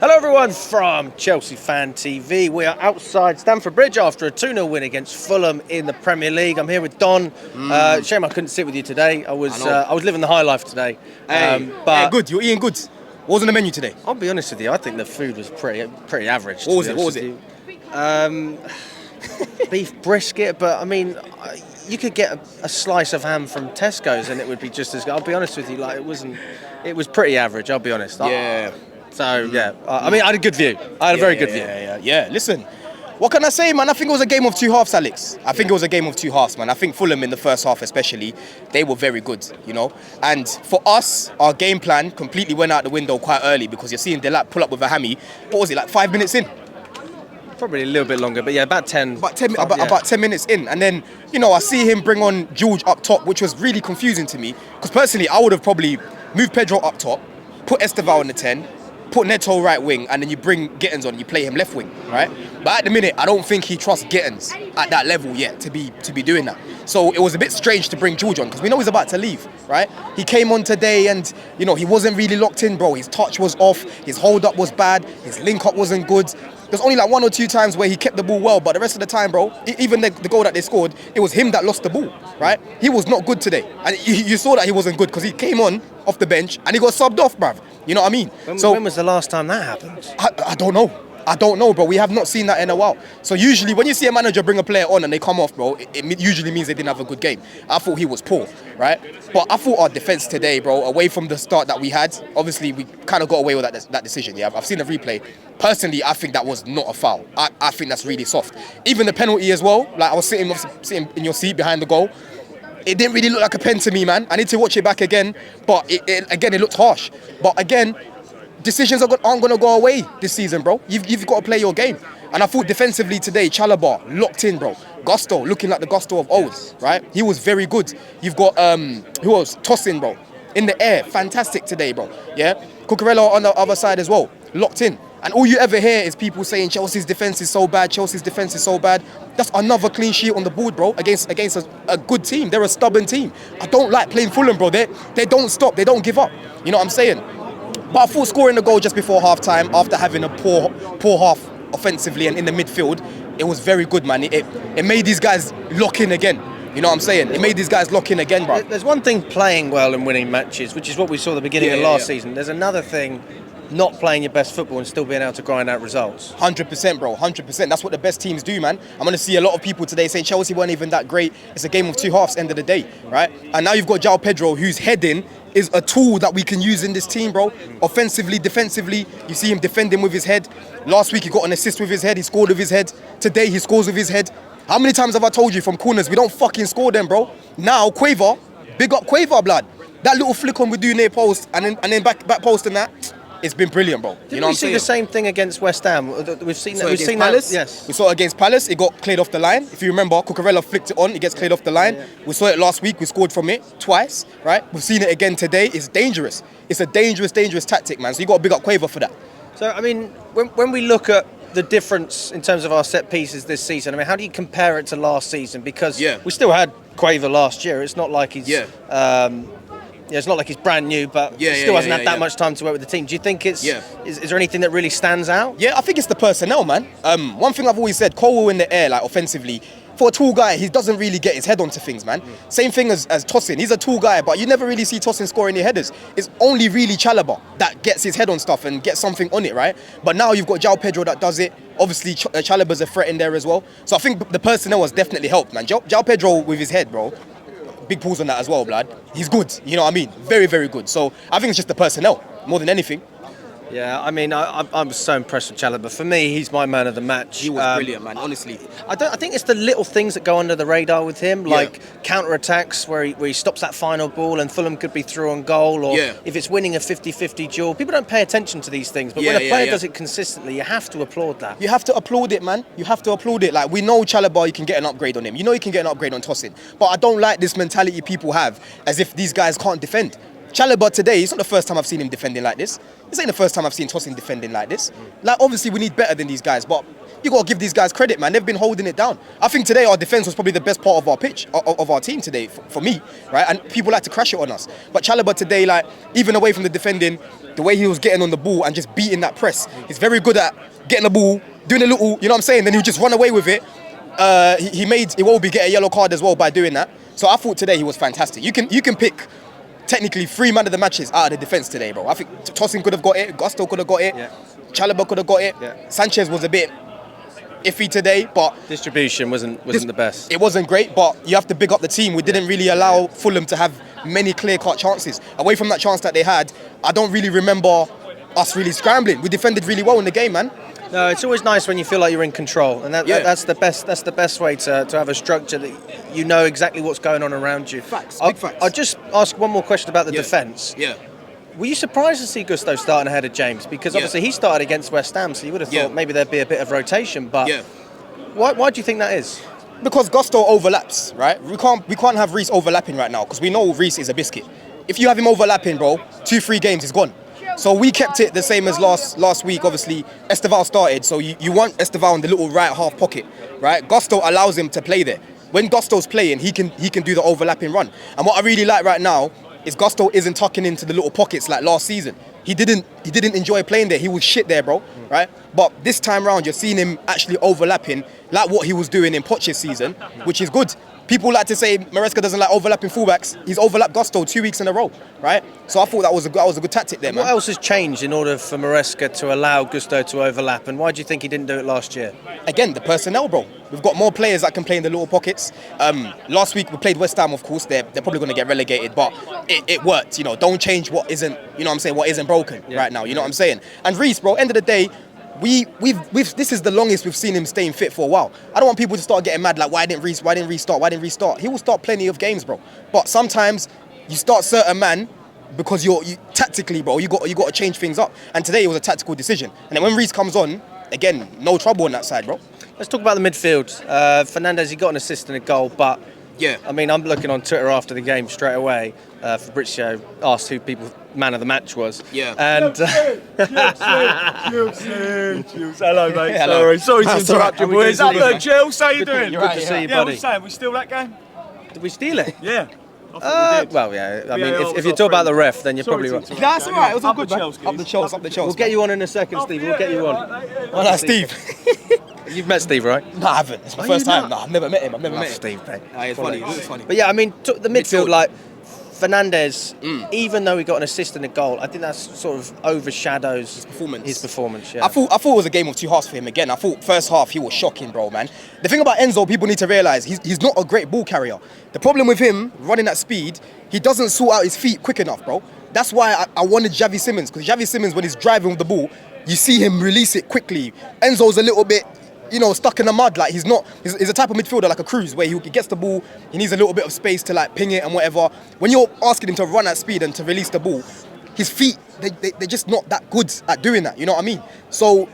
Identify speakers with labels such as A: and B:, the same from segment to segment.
A: Hello everyone from Chelsea Fan TV. We are outside Stamford Bridge after a 2-0 win against Fulham in the Premier League. I'm here with Don. Shame I couldn't sit with you today. I was living the high life today.
B: But good. You're eating good. What was on the menu today?
A: I'll be honest with you. I think the food was pretty average.
B: What was it?
A: Beef brisket, but I mean, you could get a slice of ham from Tesco's and it would be just as good. I'll be honest with you. Like it was pretty average. I'll be honest.
B: Yeah.
A: I mean, I had a good view. I had a very good view.
B: Yeah. Listen, what can I say, man? I think it was a game of two halves, Alex. I think it was a game of two halves, man. I think Fulham in the first half especially, they were very good, you know. And for us, our game plan completely went out the window quite early because you're seeing Delap pull up with a hammy. What was it, like 5 minutes in?
A: Probably a little bit longer, but yeah, about 10.
B: About 10 minutes in. And then, you know, I see him bring on George up top, which was really confusing to me. Because personally, I would have probably moved Pedro up top, put Esteval on the 10, put Neto right wing, and then you bring Gittins on, you play him left wing, right? But at the minute, I don't think he trusts Gittins at that level yet to be doing that. So it was a bit strange to bring George on because we know he's about to leave, right? He came on today and, you know, he wasn't really locked in, bro. His touch was off, his hold up was bad, his link up wasn't good. There's only like 1 or 2 times where he kept the ball well, but the rest of the time, bro, even the goal that they scored, it was him that lost the ball, right? He was not good today. And you saw that he wasn't good because he came on off the bench and he got subbed off, bruv. You know what I mean?
A: When was the last time that happened?
B: I don't know. I don't know, bro. We have not seen that in a while. So usually when you see a manager bring a player on and they come off, bro, it usually means they didn't have a good game. I thought he was poor, right? But I thought our defence today, bro, away from the start that we had, obviously we kind of got away with that decision, yeah? I've seen the replay. Personally, I think that was not a foul. I think that's really soft. Even the penalty as well, like I was sitting in your seat behind the goal, it didn't really look like a pen to me, man. I need to watch it back again, but it looked harsh. But again, decisions aren't going to go away this season, bro. You've got to play your game. And I thought defensively today, Chalobah locked in, bro. Gusto, looking like the Gusto of old, right? He was very good. You've got, who else? Tosin, bro. In the air, fantastic today, bro. Yeah? Cucurella on the other side as well, locked in. And all you ever hear is people saying Chelsea's defence is so bad, Chelsea's defence is so bad. That's another clean sheet on the board, bro, against a good team. They're a stubborn team. I don't like playing Fulham, bro. They don't stop. They don't give up. You know what I'm saying? But I thought scoring the goal just before half-time, after having a poor half offensively and in the midfield, it was very good, man. It made these guys lock in again. You know what I'm saying? It made these guys lock in again, bro.
A: There's one thing playing well and winning matches, which is what we saw at the beginning of last season. There's another thing not playing your best football and still being able to grind out results.
B: 100%, bro. 100%. That's what the best teams do, man. I'm going to see a lot of people today saying Chelsea weren't even that great. It's a game of two halves, end of the day, right? And now you've got Joao Pedro, whose heading is a tool that we can use in this team, bro. Offensively, defensively, you see him defending with his head. Last week he got an assist with his head, he scored with his head. Today he scores with his head. How many times have I told you from corners, we don't fucking score them, bro? Now, Quaver, big up Quaver, blood. That little flick on we do near post and then back post and that, it's been brilliant, bro.
A: Didn't we see the same thing against West Ham? We've seen that. We've seen
B: Palace.
A: That. Yes.
B: We saw it against Palace. It got cleared off the line. If you remember, Cucurella flicked it on. It gets cleared off the line. Yeah. We saw it last week. We scored from it twice, right? We've seen it again today. It's dangerous. It's a dangerous tactic, man. So you got to big up Quaver for that.
A: So, I mean, when we look at the difference in terms of our set pieces this season, I mean, how do you compare it to last season? Because we still had Quaver last year. It's not like he's... it's not like he's brand new, but he still hasn't had that much time to work with the team. Do you think it's... Is there anything that really stands out?
B: Yeah, I think it's the personnel, man. One thing I've always said, Cole in the air, like offensively, for a tall guy, he doesn't really get his head onto things, man. Same thing as Tosin. He's a tall guy, but you never really see Tosin score any headers. It's only really Chalobah that gets his head on stuff and gets something on it, right? But now you've got Joao Pedro that does it. Obviously, Chalobah's a threat in there as well. So I think the personnel has definitely helped, man. Joao Pedro with his head, bro. Big pulls on that as well, blood. He's good, you know what I mean? Very, very good. So I think it's just the personnel more than anything.
A: Yeah, I mean, I'm so impressed with Chalobah. For me, he's my man of the match.
B: He was brilliant, man, honestly.
A: I think it's the little things that go under the radar with him, like counter-attacks where he stops that final ball and Fulham could be through on goal, or if it's winning a 50-50 duel. People don't pay attention to these things, but when a player does it consistently, you have to applaud that.
B: You have to applaud it, man. You have to applaud it. Like, we know Chalobah, you can get an upgrade on him. You know you can get an upgrade on Tosin. But I don't like this mentality people have as if these guys can't defend. Chalobah today, it's not the first time I've seen him defending like this. This ain't the first time I've seen Tosin defending like this. Like, obviously, we need better than these guys, but you got to give these guys credit, man. They've been holding it down. I think today our defence was probably the best part of our pitch, of our team today, for me, right? And people like to crash it on us. But Chalobah today, like, even away from the defending, the way he was getting on the ball and just beating that press. He's very good at getting the ball, doing a little, you know what I'm saying? Then he'll just run away with it. He made Iwobi get a yellow card as well by doing that. So I thought today he was fantastic. You can pick technically 3 man of the matches out of the defence today, bro. I think Tosin could have got it, Gusto could have got it, Chalobah could have got it. Sanchez was a bit iffy today, but
A: distribution wasn't the best.
B: It wasn't great, but you have to big up the team. We didn't really allow Fulham to have many clear-cut chances. Away from that chance that they had, I don't really remember us really scrambling. We defended really well in the game, man.
A: No, it's always nice when you feel like you're in control, and that's the best. That's the best way to have a structure that you know exactly what's going on around you.
B: Facts,
A: big
B: facts.
A: I'll just ask one more question about the defence.
B: Yeah.
A: Were you surprised to see Gusto starting ahead of James? Because obviously he started against West Ham, so you would have thought maybe there'd be a bit of rotation. But why do you think that is?
B: Because Gusto overlaps, right? We can't have Reece overlapping right now because we know Reece is a biscuit. If you have him overlapping, bro, 2-3 games he's gone. So we kept it the same as last week. Obviously, Esteval started, so you want Esteval in the little right half pocket, right? Gusto allows him to play there. When Gusto's playing, he can do the overlapping run. And what I really like right now is Gusto isn't tucking into the little pockets like last season. He didn't enjoy playing there. He was shit there, bro, right? But this time round, you're seeing him actually overlapping like what he was doing in Poch's season, which is good. People like to say Maresca doesn't like overlapping fullbacks. He's overlapped Gusto 2 weeks in a row, right? So I thought that was a good tactic there, man.
A: What else has changed in order for Maresca to allow Gusto to overlap? And why do you think he didn't do it last year?
B: Again, the personnel, bro. We've got more players that can play in the little pockets. Last week we played West Ham, of course. They're probably going to get relegated, but it worked. You know, don't change what isn't, you know what I'm saying, what isn't broken right now. You know what I'm saying? And Reece, bro, end of the day, this is the longest we've seen him staying fit for a while. I don't want people to start getting mad like why didn't Reece start? He will start plenty of games, bro. But sometimes you start certain man because you tactically, bro, you got to change things up. And today it was a tactical decision. And then when Reece comes on, again, no trouble on that side, bro.
A: Let's talk about the midfield. Fernandes, he got an assist and a goal, but I mean, I'm looking on Twitter after the game straight away. Fabrizio asked who people's man of the match was. And
C: hello, mate.
B: Hello.
C: Sorry to interrupt you. Where's up there, Chels? How you doing?
A: Good to see you, buddy.
C: What are you saying? We steal that game?
A: Did we steal it?
C: Yeah.
A: Well, yeah. I mean, if you talk about the ref, then you're probably right.
B: That's all right. It was all good, man.
C: Chels,
B: Up the Chels.
A: We'll get you on in a second, Steve. We'll get you on.
B: Oh, that's Steve.
A: You've met Steve, right?
B: No, I haven't. It's my first time. No, I've never met him.
A: Steve, mate.
B: It's funny. It's funny.
A: But yeah, I mean, the midfield, like Fernandes, even though he got an assist and a goal, I think that sort of overshadows his performance. Yeah.
B: I thought it was a game of two halves for him again. I thought first half he was shocking, bro, man. The thing about Enzo, people need to realise he's not a great ball carrier. The problem with him running at speed, he doesn't sort out his feet quick enough, bro. That's why I wanted Xavi Simons, because Xavi Simons, when he's driving with the ball, you see him release it quickly. Enzo's a little bit, stuck in the mud. Like he's a type of midfielder like a Cruz, where he gets the ball, he needs a little bit of space to like ping it and whatever. When you're asking him to run at speed and to release the ball, his feet, they're just not that good at doing that, you know what I mean? So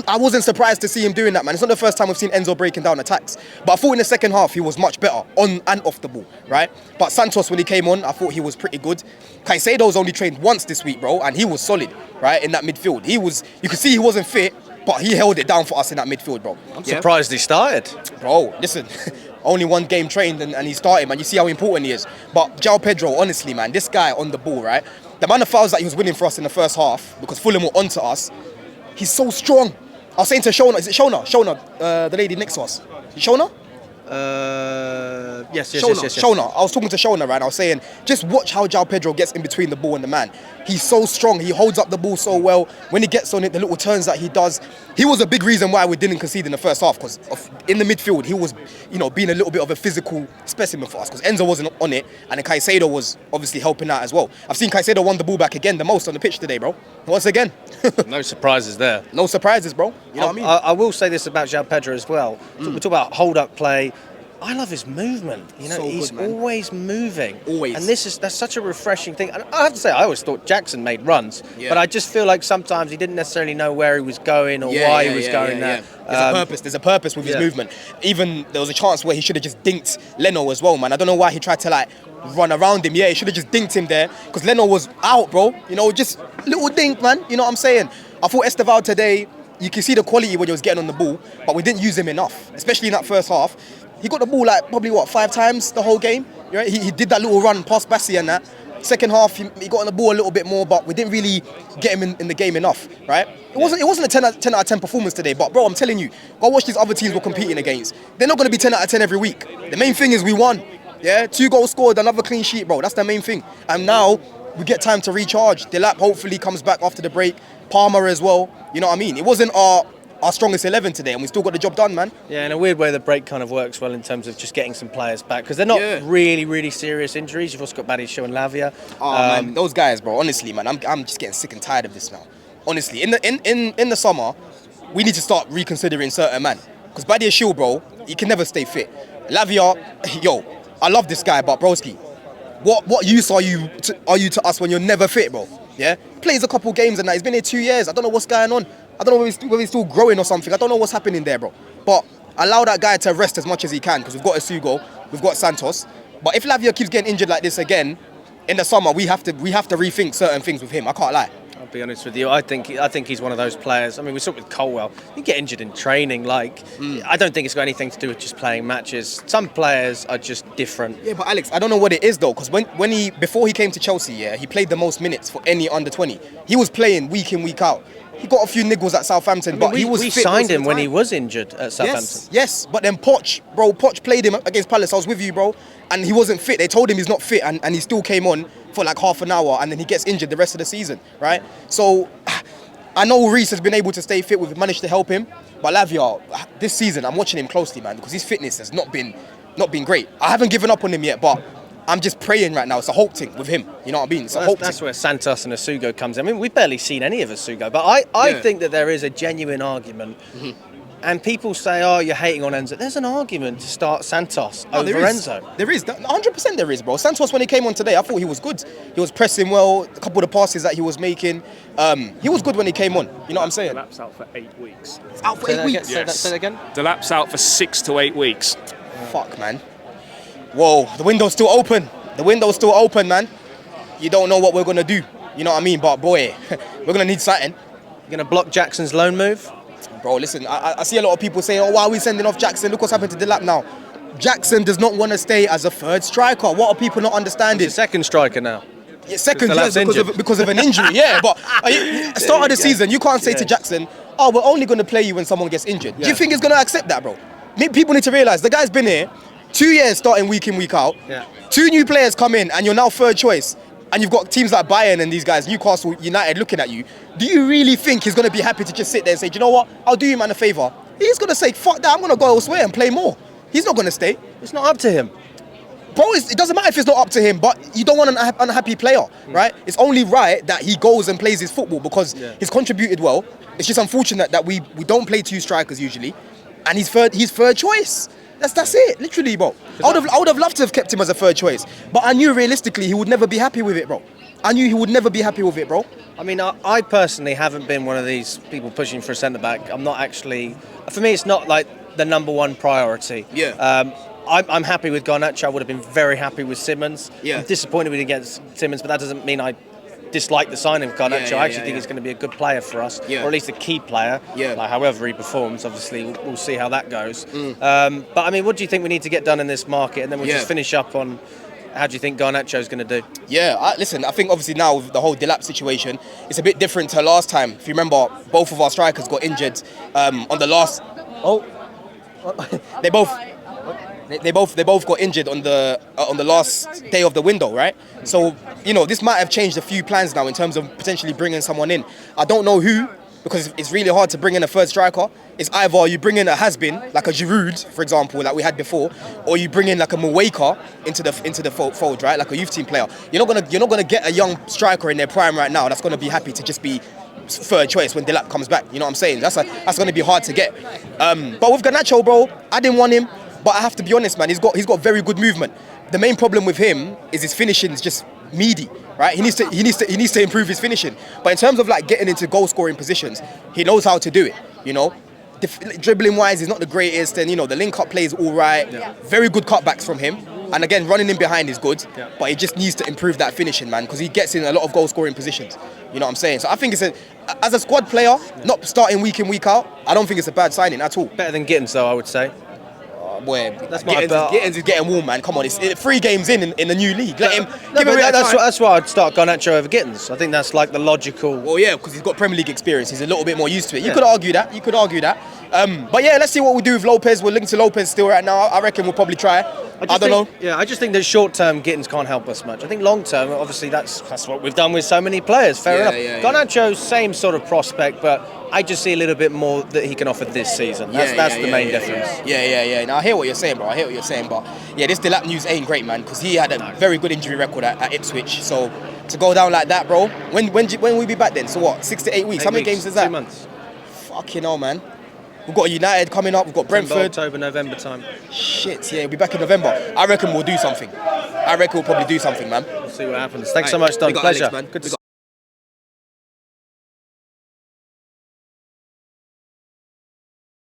B: I wasn't surprised to see him doing that, man. It's not the first time we've seen Enzo breaking down attacks. But I thought in the second half he was much better on and off the ball, right? But Santos, when he came on, I thought he was pretty good. Caicedo's only trained once this week, bro, and he was solid, right, in that midfield. You could see he wasn't fit, but he held it down for us in that midfield, bro.
A: I'm surprised he started.
B: Bro, listen, only one game trained and he started, man. You see how important he is. But Joao Pedro, honestly, man, this guy on the ball, right? The amount of fouls that he was winning for us in the first half, because Fulham were onto us, he's so strong. I was saying to Shona, is it Shona? Shona, the lady next to us. Shona?
A: Yes.
B: Shona. I was talking to Shona, right? I was saying, just watch how Joao Pedro gets in between the ball and the man. He's so strong. He holds up the ball so well. When he gets on it, the little turns that he does. He was a big reason why we didn't concede in the first half, because in the midfield, he was, being a little bit of a physical specimen for us, because Enzo wasn't on it, and then Caicedo was obviously helping out as well. I've seen Caicedo won the ball back again the most on the pitch today, bro. Once again.
A: No surprises there.
B: No surprises, bro. You know what I mean?
A: I will say this about Joao Pedro as well. We talk about hold-up play. I love his movement.
B: So
A: he's
B: good, man.
A: Always moving.
B: Always.
A: And that's such a refreshing thing. And I have to say, I always thought Jackson made runs, but I just feel like sometimes he didn't necessarily know where he was going or why he was going there.
B: There's a purpose with his movement. Even there was a chance where he should have just dinked Leno as well, man. I don't know why he tried to run around him. Yeah, he should have just dinked him there, because Leno was out, bro. Just little dink, man. You know what I'm saying? I thought Esteval today, you can see the quality when he was getting on the ball, but we didn't use him enough, especially in that first half. He got the ball probably 5 times the whole game. Right? He did that little run past Bassi and that. Second half, he got on the ball a little bit more, but we didn't really get him in the game enough, right? It wasn't a 10 out of 10 performance today, but bro, I'm telling you, go watch these other teams we're competing against. They're not going to be 10 out of 10 every week. The main thing is we won. Yeah, 2 goals scored, another clean sheet, bro. That's the main thing. And now we get time to recharge. Delap hopefully comes back after the break. Palmer as well. You know what I mean? It wasn't our strongest 11 today, and we still got the job done, man.
A: Yeah, in a weird way, the break kind of works well in terms of just getting some players back, because they're not really, really serious injuries. You've also got Badisho and Lavia.
B: Oh man, those guys, bro. Honestly, man, I'm just getting sick and tired of this now. Honestly, in the summer, we need to start reconsidering certain man, because Badisho, bro, he can never stay fit. Lavia, yo, I love this guy, but broski, what use are you to us when you're never fit, bro? Yeah, plays a couple games and that. He's been here 2 years. I don't know what's going on. I don't know whether he's still growing or something. I don't know what's happening there, bro. But allow that guy to rest as much as he can, because we've got Asugo, we've got Santos. But if Lavia keeps getting injured like this again in the summer, we have to rethink certain things with him. I can't lie.
A: I'll be honest with you. I think he's one of those players. I mean, we saw it with Colwell. You get injured in training. I don't think it's got anything to do with just playing matches. Some players are just different.
B: Yeah, but Alex, I don't know what it is though, because before he came to Chelsea, he played the most minutes for any under 20. He was playing week in, week out. He got a few niggles at Southampton, but he was fit.
A: We signed him when he was injured at Southampton.
B: Yes, but then Poch played him against Palace. I was with you, bro, and he wasn't fit. They told him he's not fit, and he still came on for like half an hour, and then he gets injured the rest of the season, right? So I know Reece has been able to stay fit. We've managed to help him, but Lavia, this season I'm watching him closely, man, because his fitness has not been great. I haven't given up on him yet, but I'm just praying right now. It's a hope thing with him. You know what I mean? It's a hope thing.
A: That's where Santos and Asugo comes in. I mean, we've barely seen any of Asugo, but I think that there is a genuine argument. Mm-hmm. And people say, oh, you're hating on Enzo. There's an argument to start Santos over Enzo.
B: There is. 100% there is, bro. Santos, when he came on today, I thought he was good. He was pressing well. A couple of the passes that he was making. He was good when he came on. You know what I'm saying?
C: Delap's out for 8 weeks.
B: It's out for 8 weeks?
C: Say
A: that again?
C: Delap's out for 6 to 8 weeks.
B: Fuck, man. Whoa, the window's still open. The window's still open, man. You don't know what we're going to do. You know what I mean? But boy, we're going to need something.
A: You're going to block Jackson's loan move?
B: Bro, listen, I see a lot of people saying, oh, why are we sending off Jackson? Look what's happened to Delap now. Jackson does not want to stay as a third striker. What are people not understanding?
A: He's a second striker now.
B: Yeah, second, yes, because of an injury, yeah. But start of the season, you can't say to Jackson, oh, we're only going to play you when someone gets injured. Do you think he's going to accept that, bro? People need to realise, the guy's been here 2 years starting week in, week out.
A: Yeah.
B: 2 new players come in and you're now third choice. And you've got teams like Bayern and these guys, Newcastle United, looking at you. Do you really think he's going to be happy to just sit there and say, do you know what? I'll do you man a favour. He's going to say, fuck that, I'm going to go elsewhere and play more. He's not going to stay.
A: It's not up to him.
B: Bro, it doesn't matter if it's not up to him, but you don't want an unhappy player, right? It's only right that he goes and plays his football because he's contributed well. It's just unfortunate that we don't play 2 strikers usually. And he's third choice. That's it, literally, bro. I would have loved to have kept him as a third choice, but I knew realistically he would never be happy with it, bro. I knew he would never be happy with it, bro.
A: I mean, I personally haven't been one of these people pushing for a centre-back. I'm not actually... For me, it's not like the number one priority.
B: Yeah.
A: I'm happy with Garnacho. I would have been very happy with Simmons.
B: Yeah.
A: I'm disappointed we didn't get Simmons, but that doesn't mean I dislike the signing of Garnacho. I actually think he's going to be a good player for us, or at least a key player.
B: Yeah.
A: Like, however he performs, obviously, we'll see how that goes. But I mean, what do you think we need to get done in this market? And then we'll just finish up on how do you think Garnacho's going to do?
B: Yeah, listen, I think obviously now with the whole Delap situation, it's a bit different to last time. If you remember, both of our strikers got injured on the last. They both got injured on the last day of the window, right? So, you know, this might have changed a few plans now in terms of potentially bringing someone in. I don't know who, because it's really hard to bring in a third striker. It's either you bring in a has-been, like a Giroud, for example, like we had before, or you bring in like a Mweka into the fold, right? Like a youth team player. You're not gonna get a young striker in their prime right now that's gonna be happy to just be third choice when Delap comes back. You know what I'm saying? That's gonna be hard to get. But with Garnacho, bro, I didn't want him. But I have to be honest, man, he's got very good movement. The main problem with him is his finishing is just meaty, right? He needs to improve his finishing. But in terms of like getting into goal scoring positions, he knows how to do it, you know? Dribbling wise, he's not the greatest, and you know, the link up play is all right. Yeah. Very good cutbacks from him. And again, running in behind is good, but he just needs to improve that finishing, man, because he gets in a lot of goal scoring positions. You know what I'm saying? So I think as a squad player, not starting week in, week out, I don't think it's a bad signing at all.
A: Better than Gittins, though, I would say.
B: boy,
A: That's
B: Gittins is getting warm, man. Come on, it's 3 games in the new league. Let him give him
A: that's why I'd start Garnacho over Gittins. I think that's like the logical.
B: Well, yeah, because he's got Premier League experience. He's a little bit more used to it. You could argue that. But yeah, let's see what we do with Lopez. We're linked to Lopez still right now. I reckon we'll probably try. I don't know.
A: Yeah, I just think that short term Gittins can't help us much. I think long term, obviously, that's what we've done with so many players. Fair enough. Garnacho, same sort of prospect, but I just see a little bit more that he can offer this season. That's the main difference.
B: Yeah. Now I hear what you're saying, bro. But yeah, this Delap news ain't great, man, because he had a very good injury record at Ipswich. So to go down like that, bro. When will we be back then? So what? 6 to 8 weeks. How many games is that?
A: 2 months.
B: Fucking hell, man. We've got United coming up. We've got Brentford.
A: October, November time.
B: Shit, yeah, we'll be back in November. I reckon we'll do something. We'll probably do something, man.
A: We'll see what happens. Thanks so much, Don. Pleasure.
B: Alex, man.
A: Good to see you.